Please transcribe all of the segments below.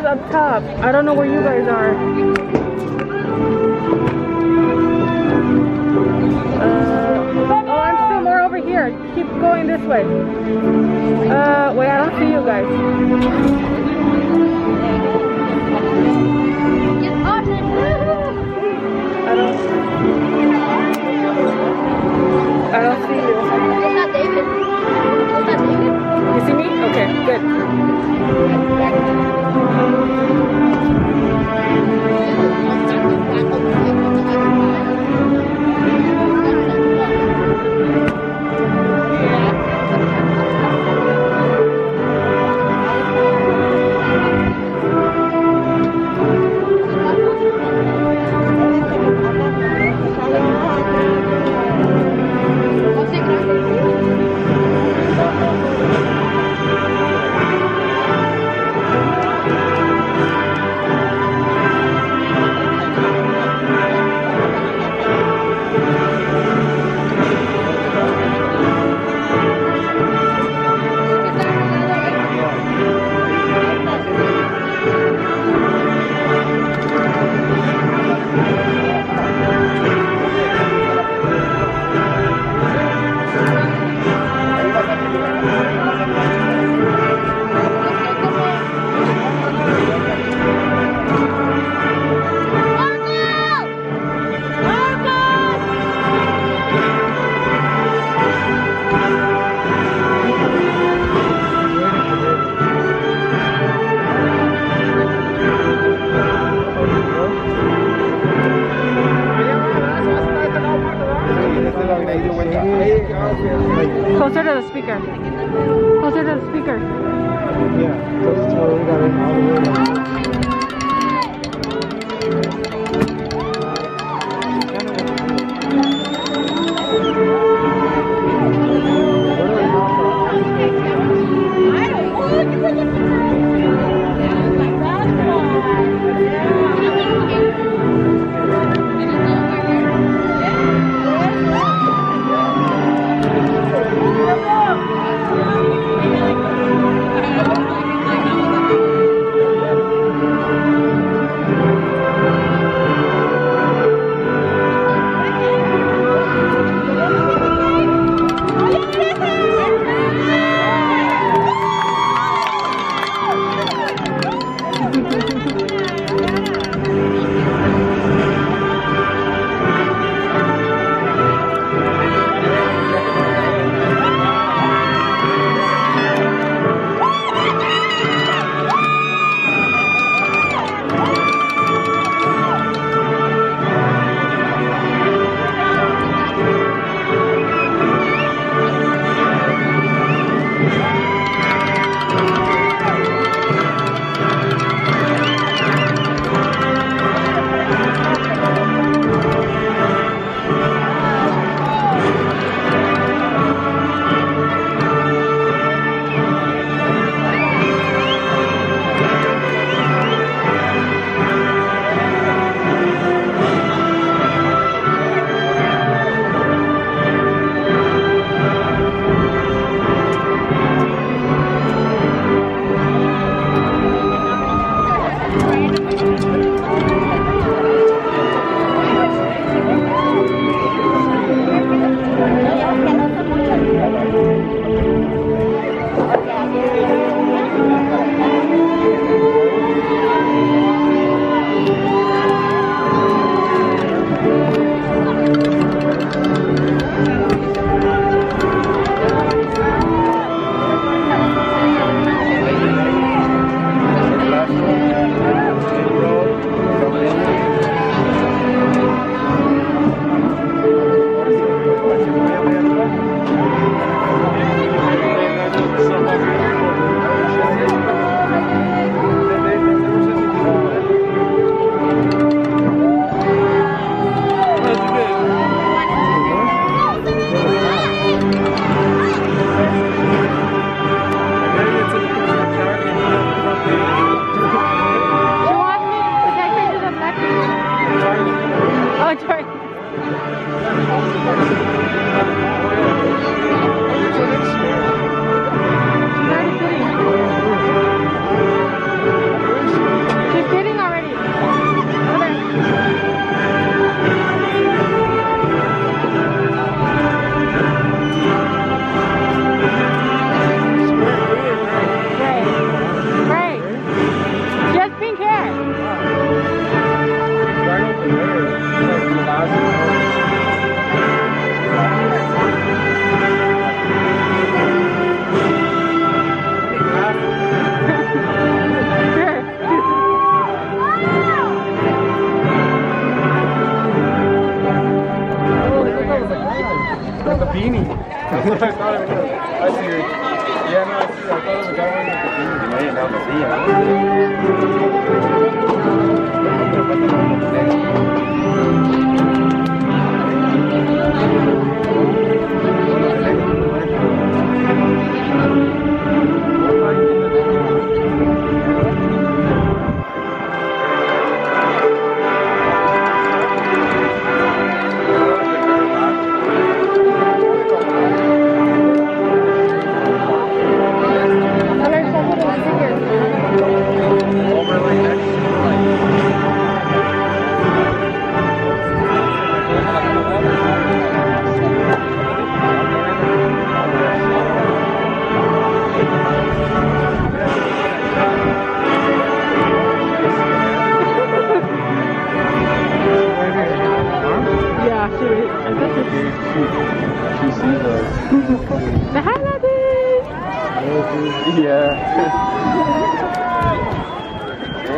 up top. I don't know where you guys are. Oh, I'm still more over here. Keep going this way. Wait, I don't see you guys. I don't see you. Is that David? Is that David? You see me? Okay, good. Closer to the speaker. Closer to the speaker. Yeah, close to where we got it all the way down.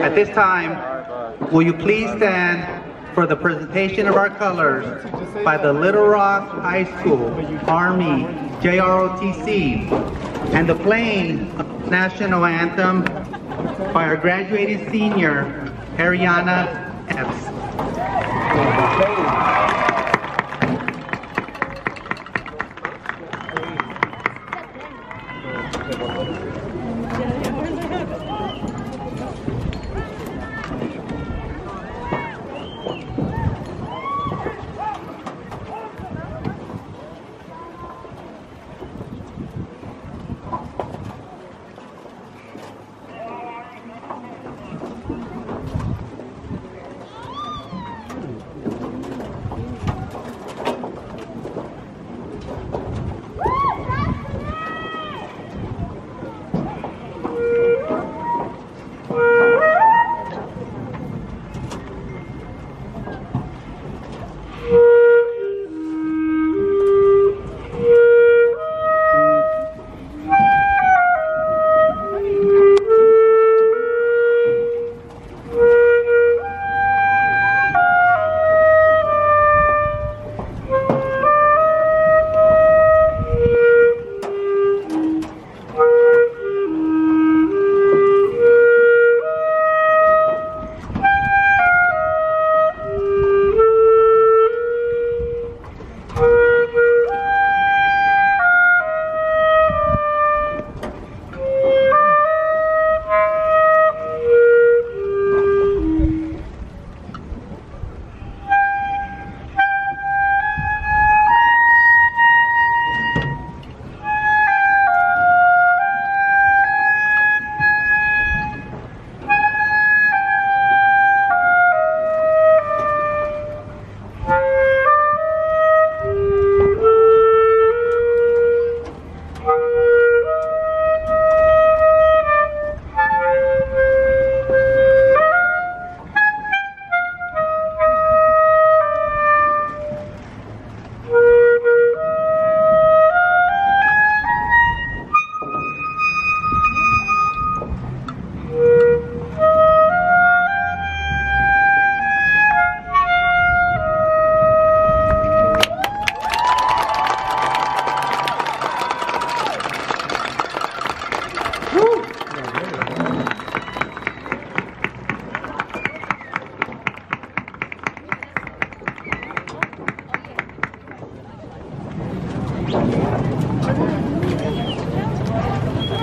At this time, will you please stand for the presentation of our colors by the Little Rock High School Army JROTC and the playing national anthem by our graduating senior, Ariana Epps.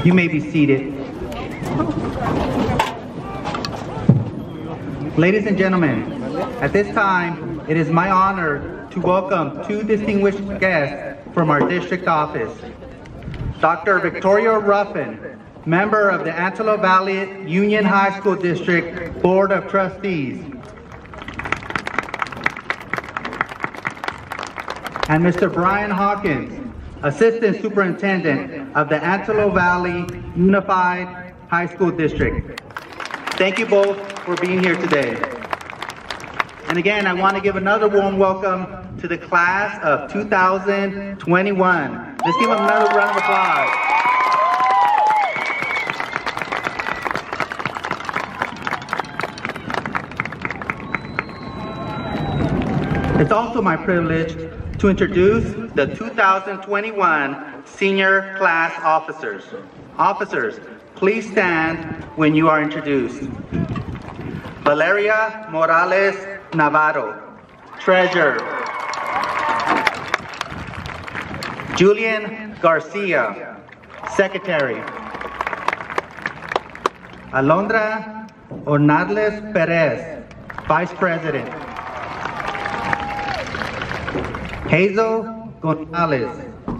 You may be seated. Ladies and gentlemen, at this time, it is my honor to welcome two distinguished guests from our district office. Dr. Victoria Ruffin, member of the Antelope Valley Union High School District Board of Trustees. And Mr. Brian Hawkins, Assistant Superintendent of the Antelope Valley Unified High School District. Thank you both for being here today. And again, I want to give another warm welcome to the class of 2021. Let's give them another round of applause. It's also my privilege to introduce the 2021 senior class officers. Officers, please stand when you are introduced. Valeria Morales Navarro, Treasurer. Julian Garcia, Secretary. Alondra Ornales Perez, Vice President. Hazel Gonzalez,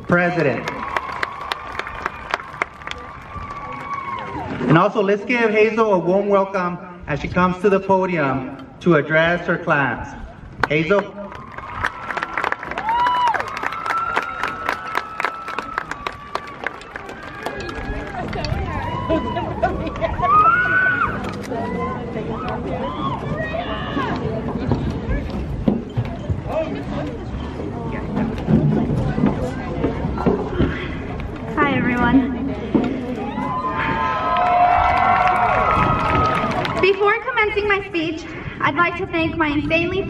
President. And also, let's give Hazel a warm welcome as she comes to the podium to address her class. Hazel. Hi, everyone. Before commencing my speech, I'd like to thank my insanely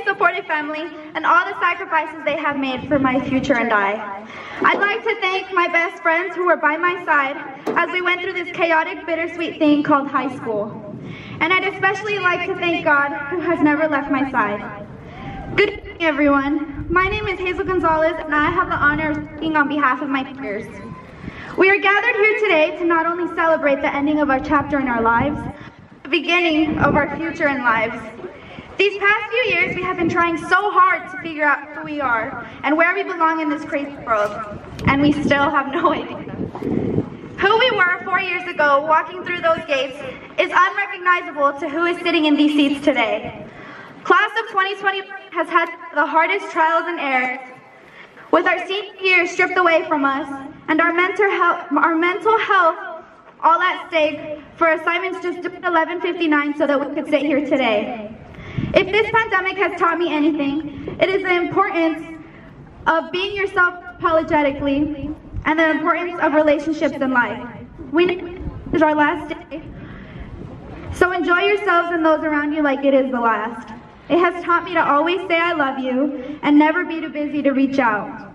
supportive family and all the sacrifices they have made for my future and I. I'd like to thank my best friends who were by my side as we went through this chaotic, bittersweet thing called high school. And I'd especially like to thank God, who has never left my side. Good evening, everyone. My name is Hazel Gonzalez, and I have the honor of speaking on behalf of my peers. We are gathered here today to not only celebrate the ending of our chapter in our lives, but the beginning of our future in lives. These past few years, we have been trying so hard to figure out who we are and where we belong in this crazy world, and we still have no idea. Who we were 4 years ago, walking through those gates, is unrecognizable to who is sitting in these seats today. Class of 2020 has had the hardest trials and errors, with our senior year stripped away from us, and our mental health all at stake for assignments just doing 11:59 so that we could sit here today. If this pandemic has taught me anything, it is the importance of being yourself apologetically and the importance of relationships in life. We know this is our last day, so enjoy yourselves and those around you like it is the last. It has taught me to always say I love you and never be too busy to reach out.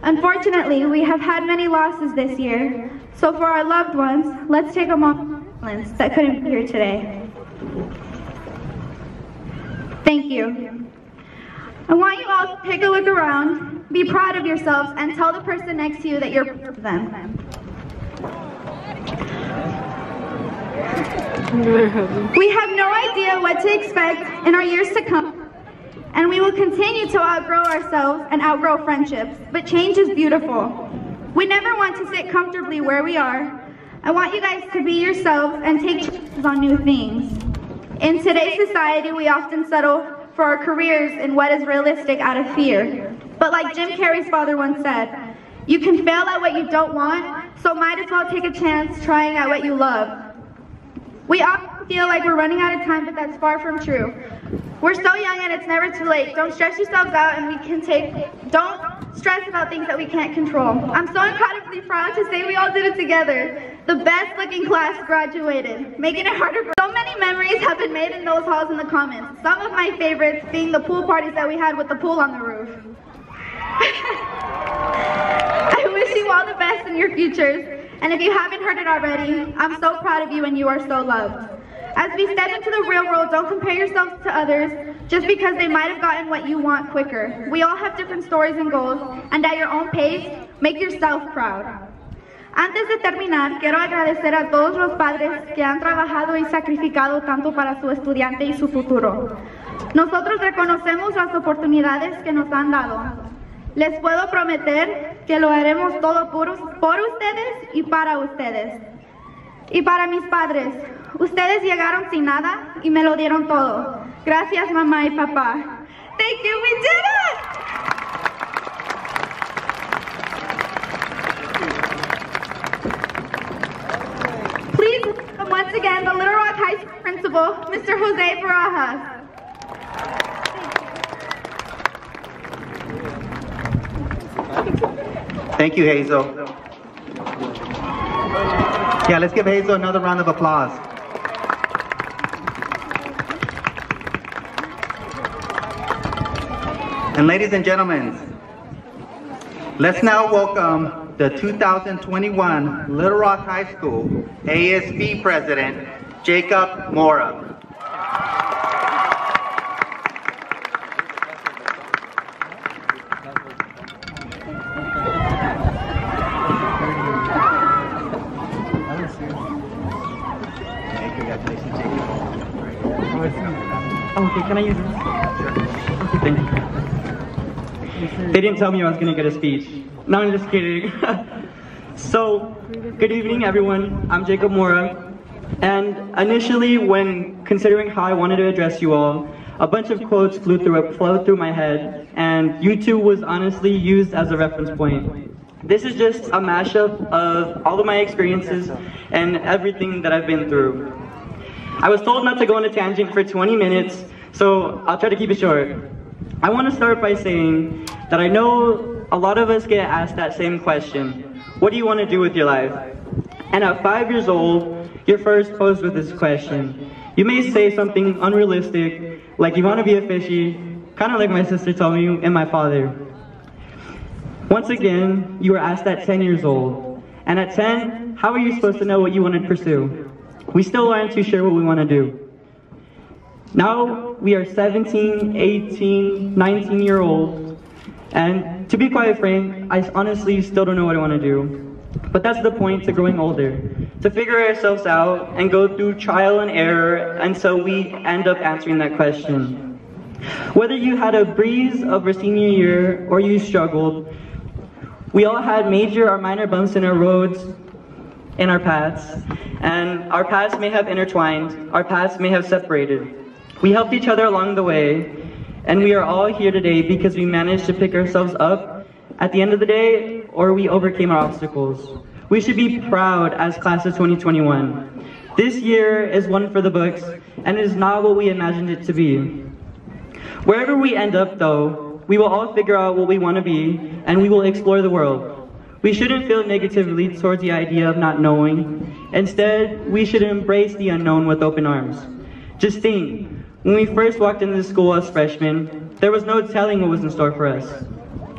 Unfortunately, we have had many losses this year, so for our loved ones, let's take a moment of silence that couldn't be here today. Thank you. I want you all to take a look around, be proud of yourselves, and tell the person next to you that you're proud of them. We have no idea what to expect in our years to come, and we will continue to outgrow ourselves and outgrow friendships, but change is beautiful. We never want to sit comfortably where we are. I want you guys to be yourselves and take chances on new things. In today's society, we often settle for our careers in what is realistic out of fear. But like Jim Carrey's father once said, you can fail at what you don't want, so might as well take a chance trying at what you love. We often feel like we're running out of time, but that's far from true. We're so young and it's never too late. Don't stress yourselves out, and don't stress about things that we can't control. I'm so incredibly proud to say we all did it together. The best looking class graduated, making it harder for so many memories have been made in those halls in the comments. Some of my favorites being the pool parties that we had with the pool on the roof. I wish you all the best in your futures, and if you haven't heard it already, I'm so proud of you and you are so loved. As we step into the real world, don't compare yourselves to others just because they might have gotten what you want quicker. We all have different stories and goals, and at your own pace, make yourself proud. Antes de terminar, quiero agradecer a todos los padres que han trabajado y sacrificado tanto para su estudiante y su futuro. Nosotros reconocemos las oportunidades que nos han dado. Les puedo prometer que lo haremos todo por ustedes y para ustedes. Y para mis padres, ustedes llegaron sin nada y me lo dieron todo. Gracias, mamá y papá. Thank you, we did it! Please welcome once again the Little Rock High School principal, Mr. Jose Barajas. Thank you, Hazel. Yeah, let's give Hazel another round of applause. And ladies and gentlemen, let's now welcome the 2021 Little Rock High School ASB President, Jacob Mora. Okay, can I use this? Okay, thank you. They didn't tell me I was gonna get a speech. No, I'm just kidding. So, good evening everyone. I'm Jacob Mora. And initially, when considering how I wanted to address you all, a bunch of quotes flowed through my head, and U2 was honestly used as a reference point. This is just a mashup of all of my experiences and everything that I've been through. I was told not to go on a tangent for 20 minutes, so I'll try to keep it short. I want to start by saying that I know a lot of us get asked that same question. What do you want to do with your life? And at 5 years old, you're first posed with this question. You may say something unrealistic, like you want to be a fishy, kind of like my sister told me and my father. Once again, you were asked at 10 years old. And at 10, how are you supposed to know what you want to pursue? We still aren't too sure what we want to do. Now we are 17, 18, 19-year-olds, and to be quite frank, I honestly still don't know what I want to do. But that's the point to growing older, to figure ourselves out and go through trial and error until we end up answering that question. Whether you had a breeze of our senior year or you struggled, we all had major or minor bumps in our roads, in our paths, and our paths may have intertwined, our paths may have separated. We helped each other along the way, and we are all here today because we managed to pick ourselves up at the end of the day, or we overcame our obstacles. We should be proud as class of 2021. This year is one for the books, and it is not what we imagined it to be. Wherever we end up though, we will all figure out what we want to be, and we will explore the world. We shouldn't feel negatively towards the idea of not knowing. Instead, we should embrace the unknown with open arms. Just think, when we first walked into the school as freshmen, there was no telling what was in store for us.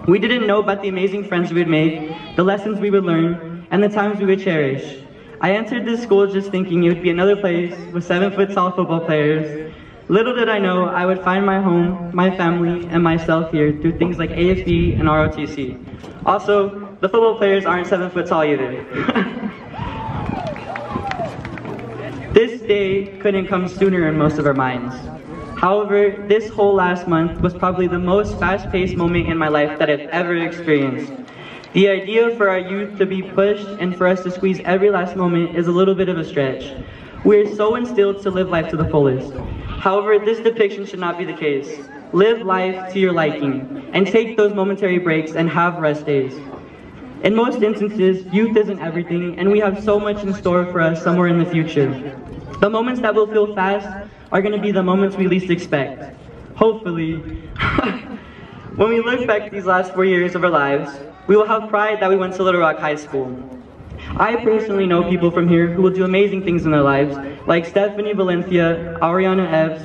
We didn't know about the amazing friends we would make, the lessons we would learn, and the times we would cherish. I entered this school just thinking it would be another place with 7-foot-tall football players. Little did I know I would find my home, my family, and myself here through things like AFB and ROTC. Also, the football players aren't 7 foot tall either. This day couldn't come sooner in most of our minds. However, this whole last month was probably the most fast-paced moment in my life that I've ever experienced. The idea for our youth to be pushed and for us to squeeze every last moment is a little bit of a stretch. We are so instilled to live life to the fullest. However, this depiction should not be the case. Live life to your liking, and take those momentary breaks and have rest days. In most instances, youth isn't everything, and we have so much in store for us somewhere in the future. The moments that will feel fast are going to be the moments we least expect. Hopefully. When we look back these last 4 years of our lives, we will have pride that we went to Little Rock High School. I personally know people from here who will do amazing things in their lives, like Stephanie Valencia, Ariana Epps,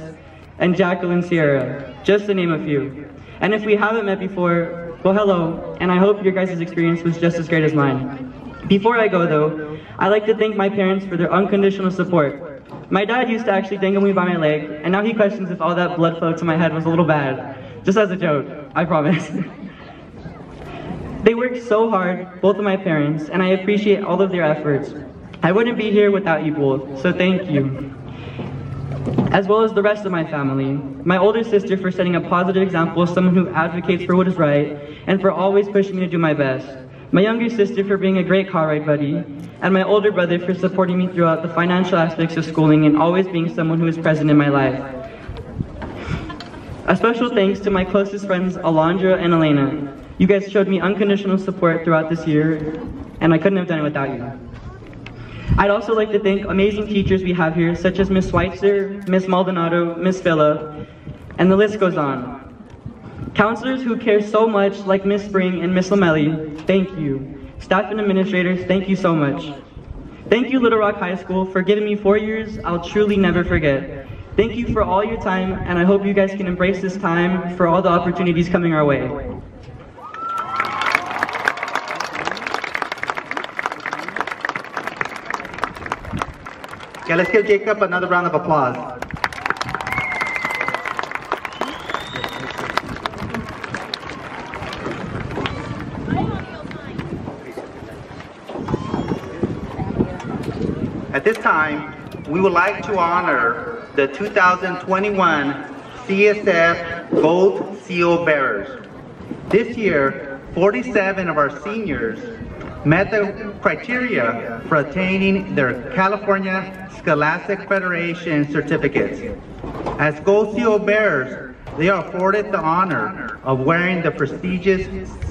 and Jacqueline Sierra, just to name a few. And if we haven't met before, well hello, and I hope your guys' experience was just as great as mine. Before I go though, I'd like to thank my parents for their unconditional support. My dad used to actually dangle me by my leg, and now he questions if all that blood flow to my head was a little bad. Just as a joke, I promise. They worked so hard, both of my parents, and I appreciate all of their efforts. I wouldn't be here without you both, so thank you. As well as the rest of my family. My older sister for setting a positive example of someone who advocates for what is right, and for always pushing me to do my best. My younger sister for being a great car ride buddy, and my older brother for supporting me throughout the financial aspects of schooling and always being someone who is present in my life. A special thanks to my closest friends Alondra and Elena. You guys showed me unconditional support throughout this year, and I couldn't have done it without you. I'd also like to thank amazing teachers we have here, such as Miss Schweitzer, Miss Maldonado, Miss Villa, and the list goes on. Counselors who care so much, like Miss Spring and Miss Lamelli, thank you. Staff and administrators, thank you so much. Thank you, Little Rock High School, for giving me 4 years I'll truly never forget. Thank you for all your time, and I hope you guys can embrace this time for all the opportunities coming our way. Okay, let's give Jacob another round of applause. At this time, we would like to honor the 2021 CSF Gold Seal bearers. This year, 47 of our seniors met the criteria for attaining their California Scholastic Federation certificates. As Gold Seal bearers, they are afforded the honor of wearing the prestigious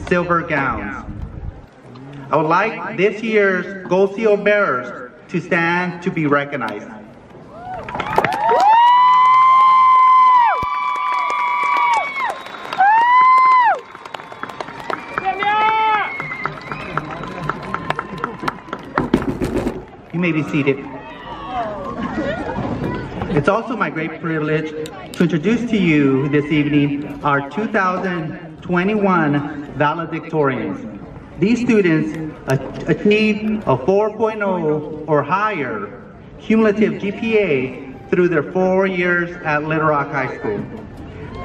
silver gowns. I would like this year's Gold Seal bearers to stand to be recognized. You may be seated. It's also my great privilege to introduce to you this evening our 2021 valedictorians. These students achieved a 4.0 or higher cumulative GPA through their 4 years at Little Rock High School.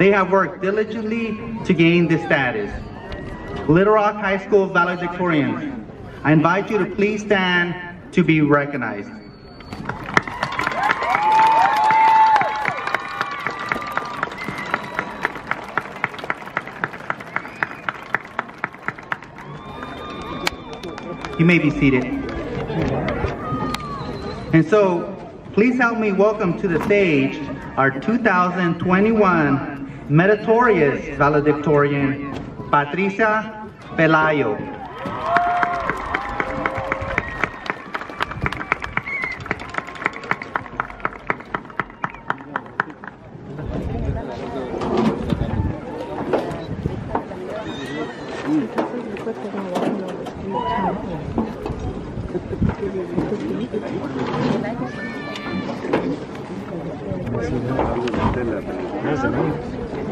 They have worked diligently to gain this status. Little Rock High School valedictorians, I invite you to please stand to be recognized. You may be seated. And so, please help me welcome to the stage our 2021 meritorious valedictorian, Patricia Pelayo.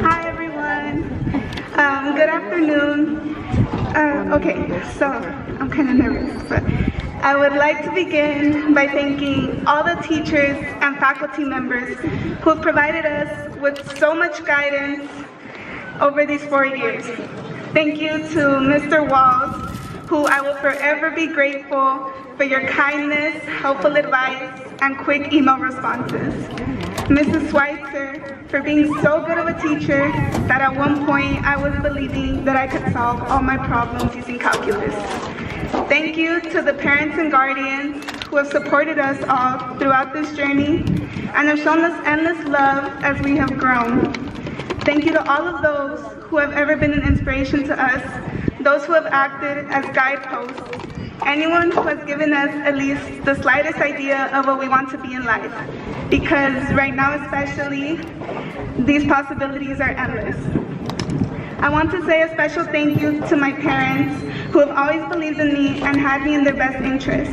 Hi everyone. Good afternoon. Okay, so I'm kind of nervous, but I would like to begin by thanking all the teachers and faculty members who have provided us with so much guidance over these 4 years. Thank you to Mr. Walls, who I will forever be grateful for your kindness, helpful advice, and quick email responses. Mrs. Schweitzer, for being so good of a teacher that at one point I was believing that I could solve all my problems using calculus. Thank you to the parents and guardians who have supported us all throughout this journey and have shown us endless love as we have grown. Thank you to all of those who have ever been an inspiration to us, those who have acted as guideposts, anyone who has given us at least the slightest idea of what we want to be in life. Because right now especially, these possibilities are endless. I want to say a special thank you to my parents who have always believed in me and had me in their best interest.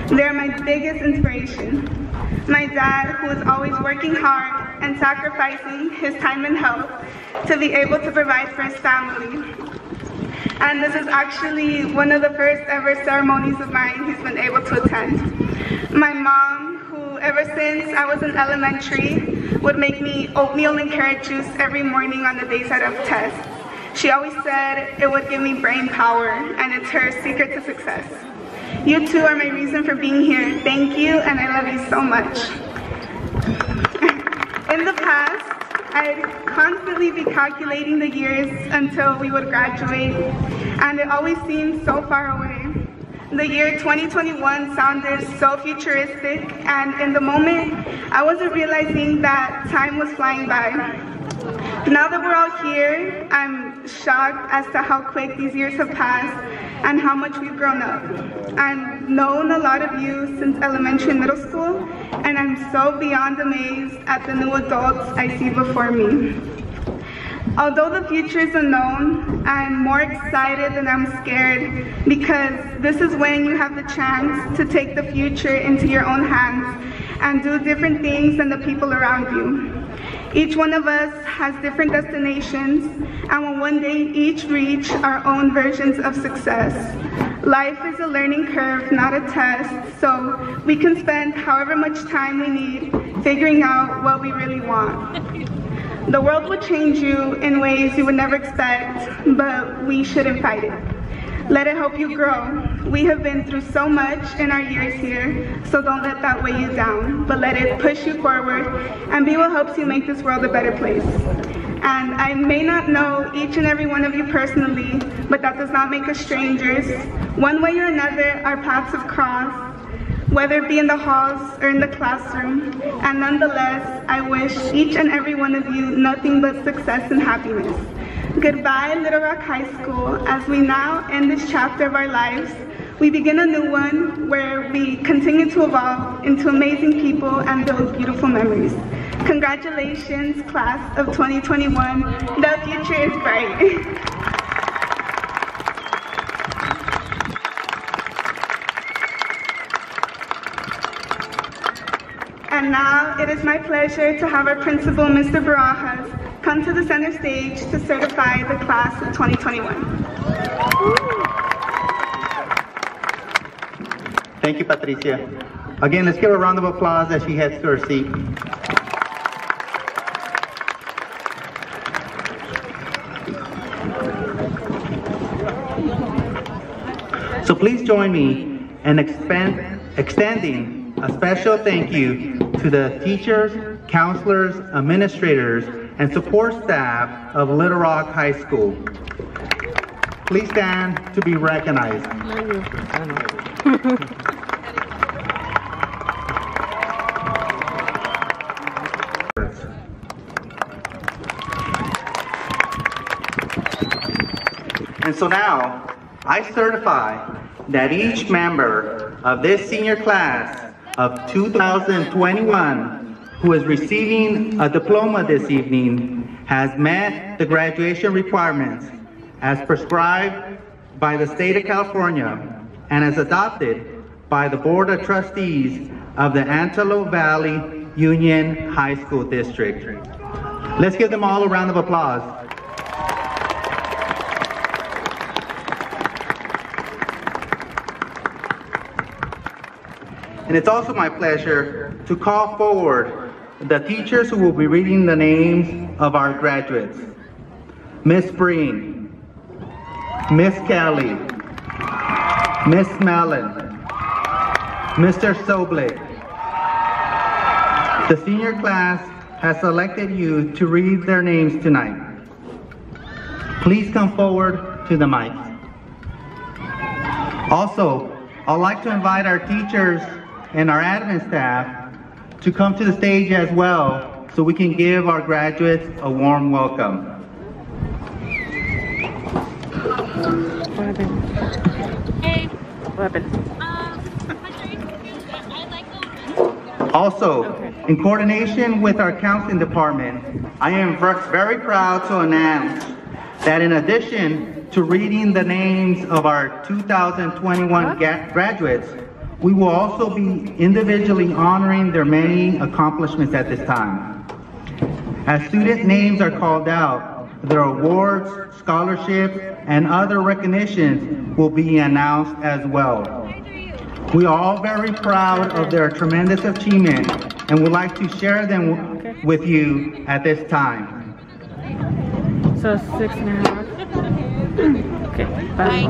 They're my biggest inspiration. My dad, who is always working hard and sacrificing his time and health to be able to provide for his family. And this is actually one of the first ever ceremonies of mine he's been able to attend. My mom, who ever since I was in elementary, would make me oatmeal and carrot juice every morning on the days I'd have tests. She always said it would give me brain power, and it's her secret to success. You two are my reason for being here. Thank you, and I love you so much. In the past, I'd constantly be calculating the years until we would graduate, and it always seemed so far away. The year 2021 sounded so futuristic, and in the moment, I wasn't realizing that time was flying by. Now that we're all here, I'm shocked as to how quick these years have passed and how much we've grown up. I've known a lot of you since elementary and middle school, and I'm so beyond amazed at the new adults I see before me. Although the future is unknown, I'm more excited than I'm scared, because this is when you have the chance to take the future into your own hands and do different things than the people around you. Each one of us has different destinations, and will one day each reach our own versions of success. Life is a learning curve, not a test, so we can spend however much time we need figuring out what we really want. The world will change you in ways you would never expect, but we shouldn't fight it. Let it help you grow. We have been through so much in our years here, so don't let that weigh you down, but let it push you forward and be what helps you make this world a better place. And I may not know each and every one of you personally, but that does not make us strangers. One way or another, our paths have crossed, whether it be in the halls or in the classroom. And nonetheless, I wish each and every one of you nothing but success and happiness. Goodbye, Little Rock High School. As we now end this chapter of our lives, we begin a new one where we continue to evolve into amazing people and build beautiful memories. Congratulations, class of 2021. The future is bright. And now it is my pleasure to have our principal, Mr. Barajas, come to the center stage to certify the class of 2021. Thank you, Patricia. Again, let's give her a round of applause as she heads to her seat. So please join me in extending a special thank you to the teachers, counselors, administrators, and support staff of Little Rock High School. Please stand to be recognized. And so now, I certify that each member of this senior class of 2021 who is receiving a diploma this evening has met the graduation requirements as prescribed by the state of California and as adopted by the Board of Trustees of the Antelope Valley Union High School District. Let's give them all a round of applause. And it's also my pleasure to call forward the teachers who will be reading the names of our graduates. Miss Breen, Miss Kelly, Miss Mellon, Mr. Soblik. The senior class has selected you to read their names tonight. Please come forward to the mic. Also, I'd like to invite our teachers and our admin staff to come to the stage as well so we can give our graduates a warm welcome. Also, in coordination with our counseling department, I am very proud to announce that in addition to reading the names of our 2021 graduates, we will also be individually honoring their many accomplishments at this time. As student names are called out, their awards, scholarships, and other recognitions will be announced as well. We are all very proud of their tremendous achievement and would like to share them with you at this time. So 6.5. Okay, bye.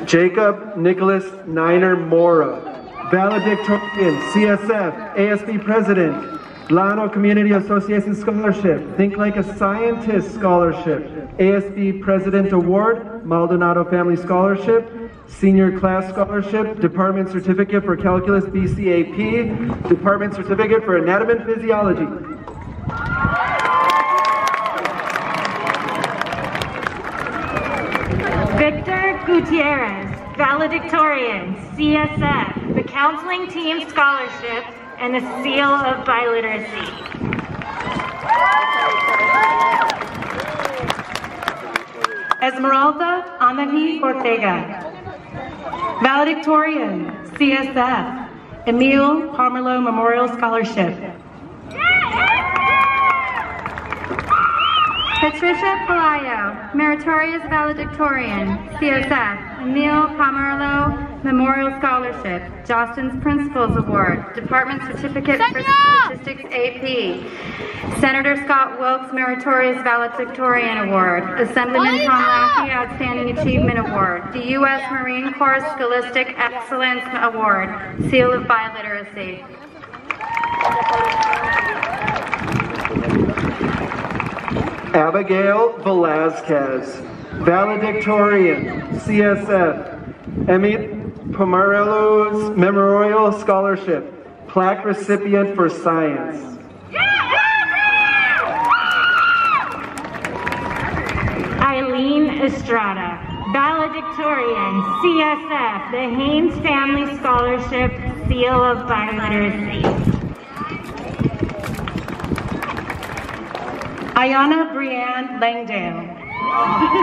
Jacob Nicholas Niner Mora, valedictorian, CSF, ASB President, Llano Community Association Scholarship, Think Like a Scientist Scholarship, ASB President Award, Maldonado Family Scholarship, Senior Class Scholarship, Department Certificate for Calculus BCAP, Department Certificate for Anatomy and Physiology. Victor Gutierrez, valedictorian, CSF, the Counseling Team Scholarship, and the seal of biliteracy. Esmeralda Anahi Ortega. Valedictorian, CSF, Emil Pomerleau Memorial Scholarship. Patricia Palayo, Meritorious Valedictorian, CSF, Emil Pomerleau Memorial Scholarship, Jostens Principals Award, Department Certificate for Statistics AP, Senator Scott Wilkes Meritorious Valedictorian Award, Assemblyman Tom Lackey Outstanding Achievement Award, the U.S. Marine Corps Scholastic Excellence Award, Seal of Biliteracy. Abigail Velazquez, valedictorian, CSF, Emil Pomerleau's Memorial Scholarship, plaque recipient for science. Eileen Estrada, valedictorian, CSF, the Haynes Family Scholarship, Seal of Biliteracy. Ayana Brianne Langdale.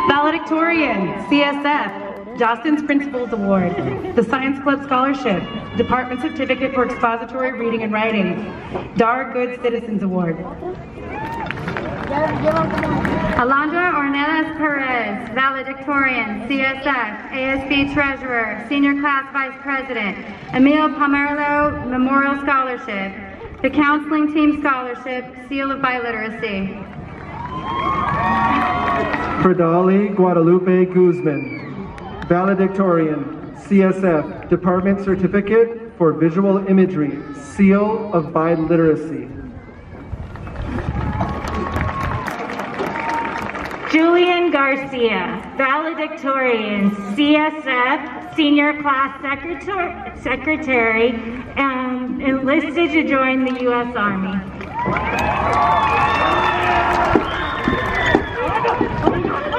Valedictorian, CSF, Jostens Principals Award, the Science Club Scholarship, Department Certificate for Expository Reading and Writing, Dar Good Citizens Award. Alondra Ornelas Perez, valedictorian, CSF, ASB Treasurer, Senior Class Vice President, Emil Pomerleau Memorial Scholarship, the Counseling Team Scholarship, Seal of Biliteracy. Fridali Guadalupe Guzman, valedictorian, CSF, Department Certificate for Visual Imagery, Seal of Biliteracy. Julian Garcia, valedictorian, CSF, Senior Class Secretary, and enlisted to join the U.S. Army.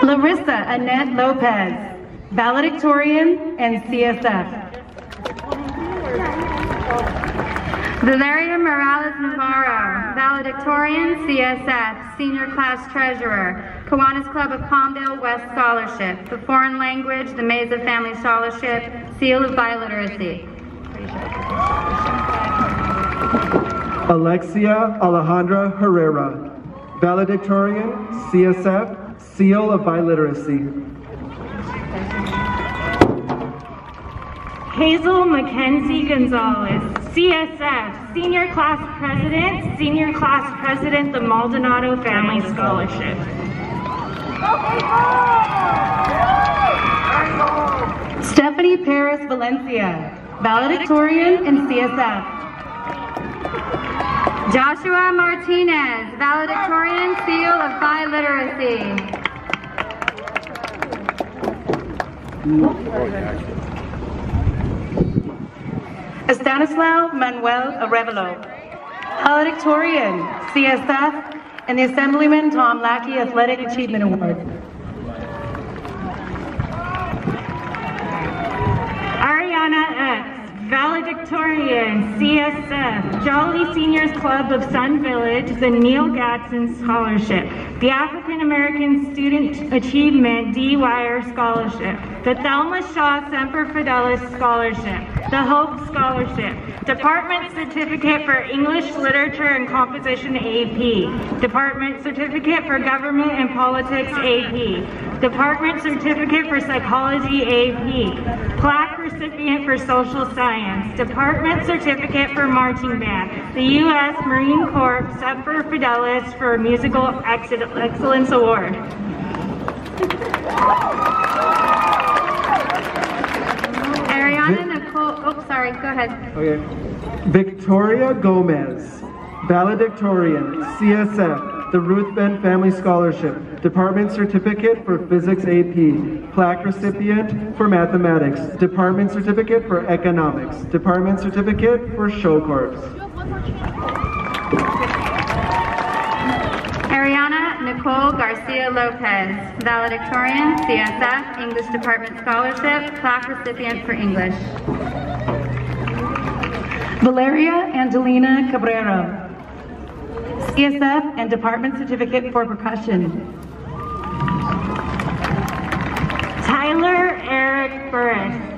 Larissa Annette Lopez, valedictorian and CSF. Valeria Morales Navarro, valedictorian, CSF, Senior Class Treasurer, Kiwanis Club of Palmdale West Scholarship, the Foreign Language, the Mesa Family Scholarship, Seal of Biliteracy. Alexia Alejandra Herrera, valedictorian, CSF, Seal of Biliteracy. Hazel Mackenzie Gonzalez, CSF, Senior Class President, the Maldonado Family Scholarship. Stephanie Paris Valencia, valedictorian and CSF. Joshua Martinez, valedictorian, Seal of Biliteracy. Stanislao Manuel Arevalo, valedictorian, CSF, and the Assemblyman Tom Lackey Athletic Achievement Award. Ariana X, valedictorian, CSF, Jolly Seniors Club of Sun Village, the Neil Gadsden Scholarship, the African American Student Achievement D. Wire Scholarship, the Thelma Shaw Semper Fidelis Scholarship, the Hope Scholarship, Department Certificate for English Literature and Composition AP, Department Certificate for Government and Politics AP, Department Certificate for Psychology AP, plaque recipient for Social Science, Department Certificate for Marching Band, the U.S. Marine Corps Semper Fidelis for Musical Excellence Award. Ariana Nicole, oh sorry, go ahead. Okay. Victoria Gomez, valedictorian, CSF, the Ruth Ben Family Scholarship, Department Certificate for Physics AP, plaque recipient for Mathematics, Department Certificate for Economics, Department Certificate for Show Corps. Ariana Nicole Garcia Lopez, valedictorian, CSF, English Department Scholarship, plaque recipient for English. Valeria Angelina Cabrera, CSF and Department Certificate for Percussion. Tyler Eric Burris.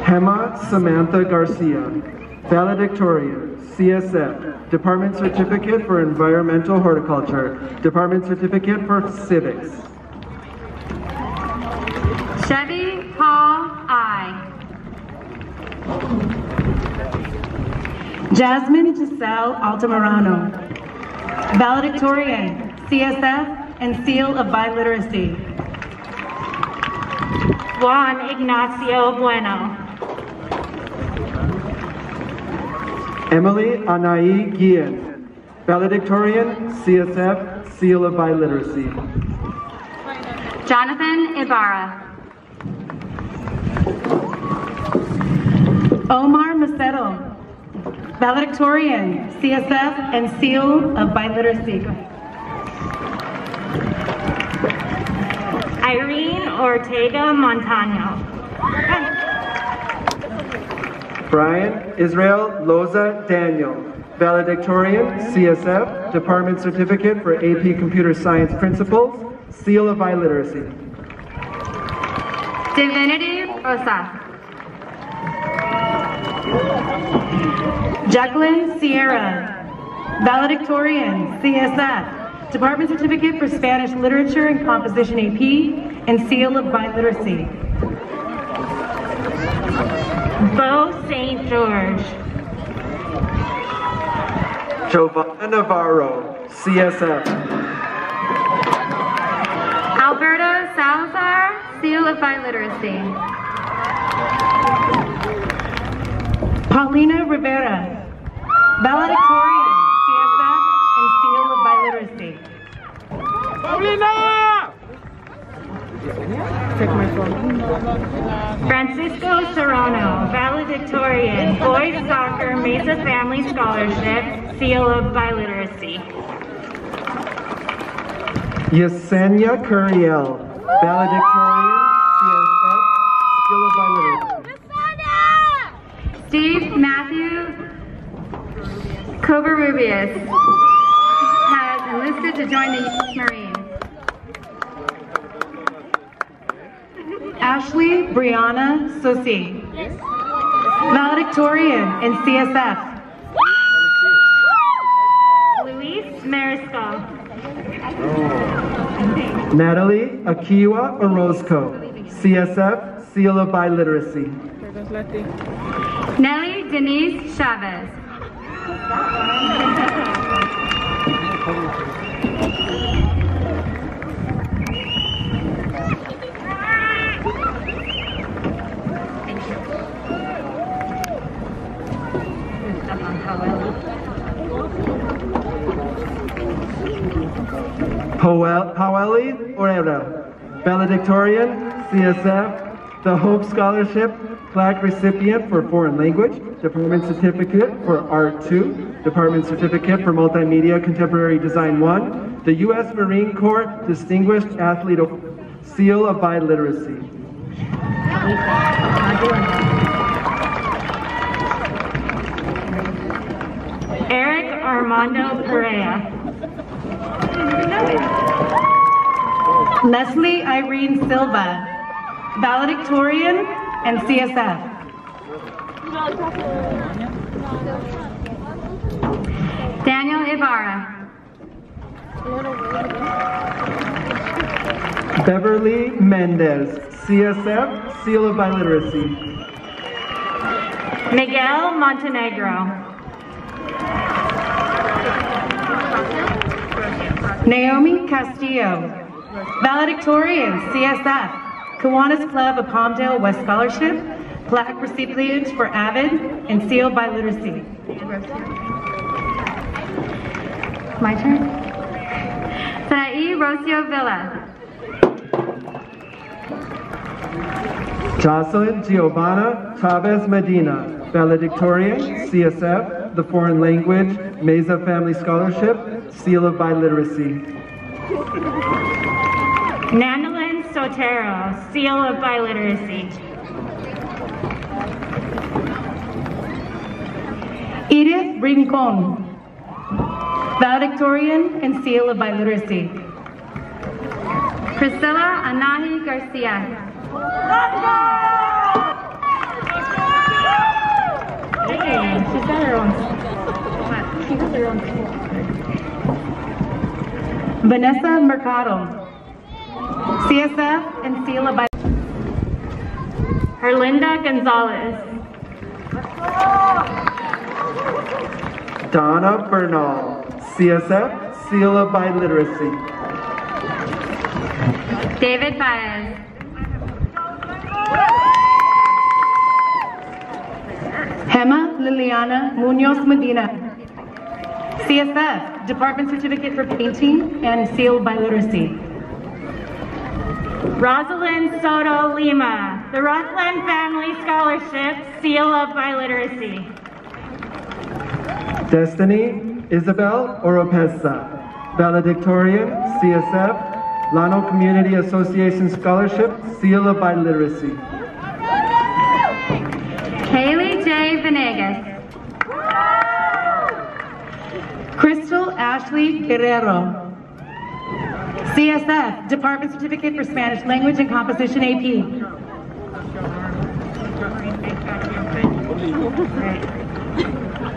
Hema Samantha Garcia, valedictorian, CSF, Department Certificate for Environmental Horticulture, Department Certificate for Civics. Chevy Paul I. Jasmine Giselle Altamirano, valedictorian, CSF and Seal of Biliteracy. Juan Ignacio Bueno. Emily Anai Guillen, valedictorian, CSF, Seal of Biliteracy. Jonathan Ibarra. Omar Macedo, valedictorian, CSF and Seal of Biliteracy. Irene Ortega Montano. Brian Israel Loza Daniel, valedictorian, CSF, Department Certificate for AP Computer Science Principles, Seal of Biliteracy. Divinity Rosa. Jacqueline Sierra, valedictorian, CSF, Department Certificate for Spanish Literature and Composition AP, and Seal of Biliteracy. Bo St. George. Giovanna Navarro, CSF. Alberto Salazar, Seal of Biliteracy. Paulina Rivera, valedictorian, CSF and Seal of Biliteracy. Paulina! Take my phone. Francisco Serrano, valedictorian, Boys Soccer Mesa Family Scholarship, Seal of Biliteracy. Yesenia Curiel, valedictorian, CSF, Seal of Biliteracy. Steve Matthew Covarrubias has enlisted to join the U.S. Marines. Ashley Brianna Sosi, valedictorian in CSF. Luis Mariscal. Natalie Akiwa Orozco, CSF, Seal of Biliteracy. Nelly Denise Chavez. Paueli Orera, valedictorian, CSF, the Hope Scholarship plaque recipient for Foreign Language, Department Certificate for Art 2, Department Certificate for Multimedia Contemporary Design 1, the U.S. Marine Corps Distinguished Athlete Seal of Biliteracy. Eric Armando Perea. Leslie Irene Silva, valedictorian and CSF. Daniel Ibarra. Beverly Mendez, CSF, Seal of Biliteracy. Miguel Montenegro. Naomi Castillo, valedictorian, CSF, Kiwanis Club of Palmdale West Scholarship, plaque recipient for Avid, and Seal by Literacy. My turn? Sarai Rocio Villa. Jocelyn Giovanna Chavez Medina, valedictorian, CSF, the Foreign Language Mesa Family Scholarship, Seal of Biliteracy. Nandalyn Sotero, Seal of Biliteracy. Rincon, valedictorian and seal of biliteracy. Priscilla Anahi Garcia. She's got her own. She got her own. Vanessa Mercado, CSF and seal of biliteracy. Herlinda Gonzalez. Donna Bernal, CSF, seal of biliteracy. David Baez. Gemma Liliana Munoz Medina, CSF, Department Certificate for Painting and seal of biliteracy. Rosalind Soto Lima, the Rutland Family Scholarship, seal of biliteracy. Destiny Isabel Oropesa, valedictorian, CSF, Llano Community Association Scholarship, seal of biliteracy. Kaylee J. Venegas. Crystal Ashley Guerrero, CSF, Department Certificate for Spanish Language and Composition AP.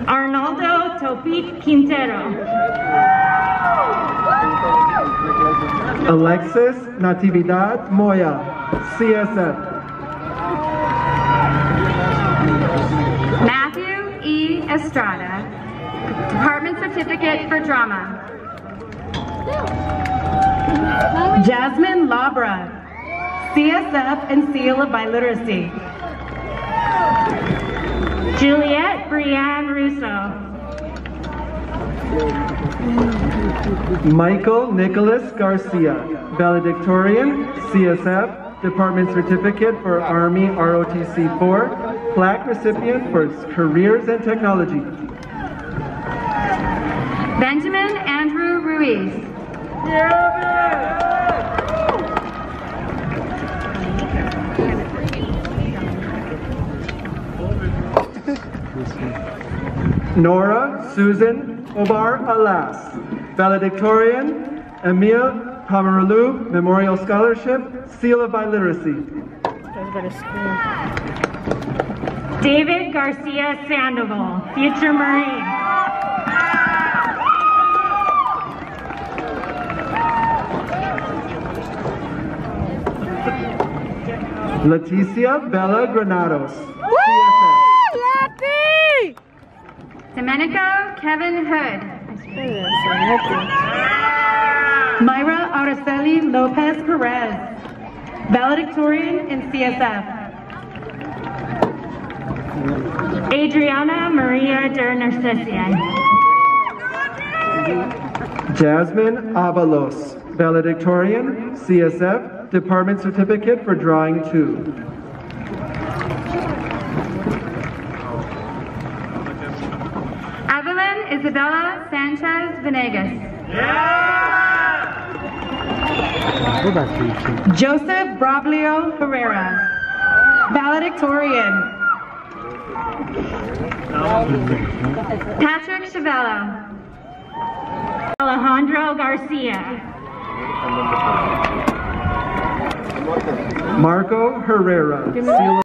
Arnaldo Topit Quintero. Alexis Natividad Moya, CSF. Matthew E. Estrada, Department Certificate for Drama. Jasmine Labra, CSF and seal of biliteracy. Juliette Brianne Russo. Michael Nicholas Garcia, valedictorian, CSF, Department Certificate for Army ROTC 4, plaque recipient for Careers and Technology. Benjamin Andrew Ruiz. Nora Susan Obar Alas, valedictorian, Emil Pomerolu Memorial Scholarship, seal of biliteracy. David Garcia Sandoval, future Marine. Leticia Bella Granados, CSF. Domenico Kevin Hood. Myra Araceli Lopez Perez, valedictorian and CSF. Adriana Maria de Narcissian. Jasmine Avalos, valedictorian, CSF, Department Certificate for Drawing 2. Evelyn Isabella Sanchez Venegas. Joseph Braulio Herrera, valedictorian. Patrick Chavello. Alejandro Garcia. Marco Herrera, seal